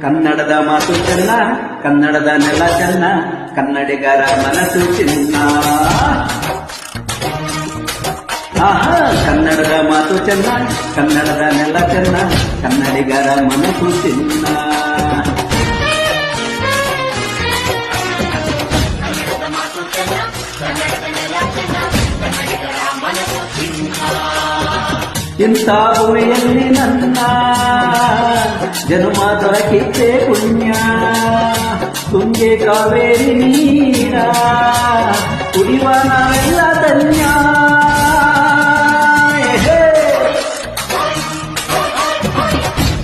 ಕನ್ನಡದ ಮಾತು ಚೆನ್ನ, ಕನ್ನಡದ ನೆಲ ಚೆನ್ನ, ಕನ್ನಡಿಗರ ಮನಸ್ಸು ಚಿನ್ನ. ಕನ್ನಡದ ಮಾತು ಚೆನ್ನ, ಕನ್ನಡದ ನೆಲ ಚೆನ್ನ, ಕನ್ನಡಿಗರ ಮನಸ್ಸು ಚಿನ್ನ. ಇಂಥ ಭೂಮಿಯಲ್ಲಿ ನನ್ನ ಜನ್ಮ ದೊರಕಿದ್ದೆ ಪುಣ್ಯ. ತುಂಗೆ ಕಾವೇರಿ ನೀರ ಕುಡಿಯುವ ನಾವೆಲ್ಲ ಧನ್ಯ.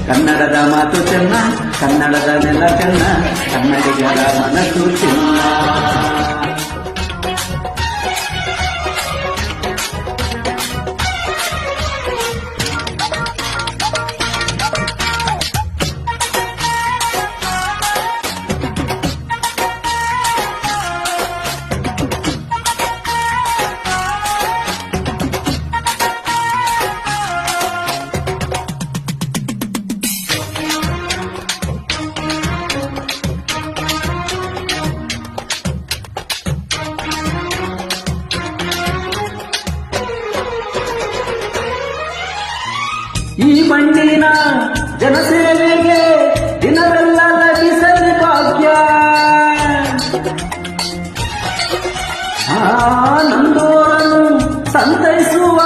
ಕನ್ನಡದ ಮಾತು ಚೆನ್ನ, ಕನ್ನಡದ ನೆಲ ಚೆನ್ನ, ಕನ್ನಡಿಗರ ಮನಸ್ಸು ಚಿನ್ನ. ಈ ಮಣ್ಣಿನ ಜನಸೇವೆಗೆ ದಿನವೆಲ್ಲ ಲಭಿಸಲಿ ಭಾಗ್ಯ. ನಂದೋರನ್ನು ಸಂತೈಸುವ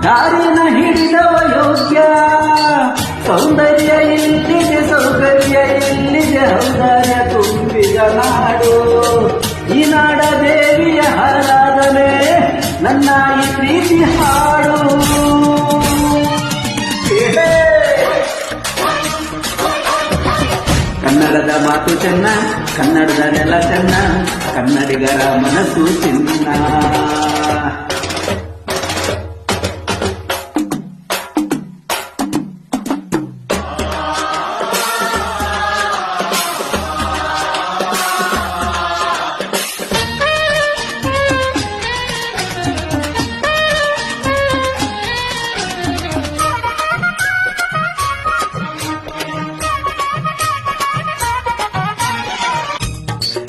ದಾರಿನ ಹಿಡಿದವ ಯೋಗ್ಯ. ಸೌಂದರ್ಯ ಇಲ್ಲಿಗೆ, ಸೌಕರ್ಯ ಇಲ್ಲಿಗೆ, ಔದಾರ್ಯ ತುಂಬಿದ ನಾಡು. ಈ ನಾಡ ದೇವಿಯ ಆರಾಧನೆ, ನನ್ನ ಈ ಪ್ರೀತಿ ಹಾಡು. ಕನ್ನಡದ ಮಾತು ಚೆನ್ನ, ಕನ್ನಡದ ನೆಲ ಚೆನ್ನ, ಕನ್ನಡಿಗರ ಮನಸ್ಸು ಚಿನ್ನ.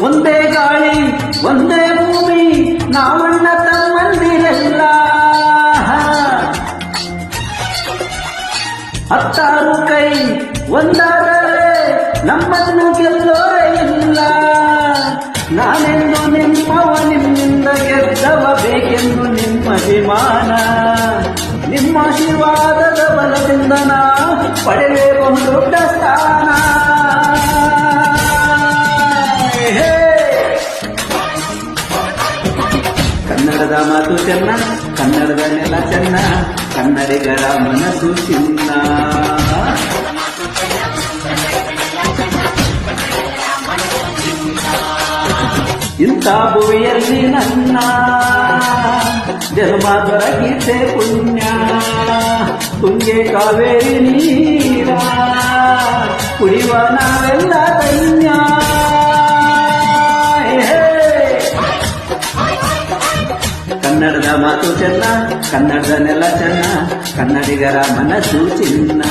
ಒಂದೇ ಗಾಳಿ ಒಂದೇ ಭೂಮಿ, ನಾವಣ್ಣ ತಮ್ಮಂದಿರೆಲ್ಲ. ಹತ್ತಾರು ಕೈ ಒಂದಾದರೆ ನಮ್ಮನ್ನು ಗೆಲ್ಲೋರೇ ಇಲ್ಲ. ನಾನೆಂದು ನಿಮ್ಮವ, ನಿಮ್ಮಿಂದ ಗೆದ್ದವ, ಬೇಕೆಂದು ನಿಮ್ಮ ಅಭಿಮಾನ. ನಿಮ್ಮ ಆಶೀರ್ವಾದದ ಬಲದಿಂದ ನಾ ಪಡೆಯಬಹುದು ದೊಡ್ಡ ಸ್ಥಾನ. ಕನ್ನಡದ ಮಾತು ಚೆನ್ನ, ಕನ್ನಡದ ನೆಲ ಚೆನ್ನ, ಕನ್ನಡಿಗರ ಮನಸ್ಸು ಚಿನ್ನ. ಇಂಥ ಭೂಮಿಯಲ್ಲಿ ನನ್ನ ಜನ್ಮ ದೊರಕಿದ್ದೆ ಪುಣ್ಯ. ತುಂಗೆ ಕಾವೇರಿ ನೀರ ಕುಡಿಯುವ ನಾವೆಲ್ಲ ಧನ್ಯ. ಕನ್ನಡದ ಮಾತು ಚೆನ್ನ, ಕನ್ನಡದ ನೆಲ ಚೆನ್ನ, ಕನ್ನಡಿಗರ ಮನಸ್ಸು ಚಿನ್ನ.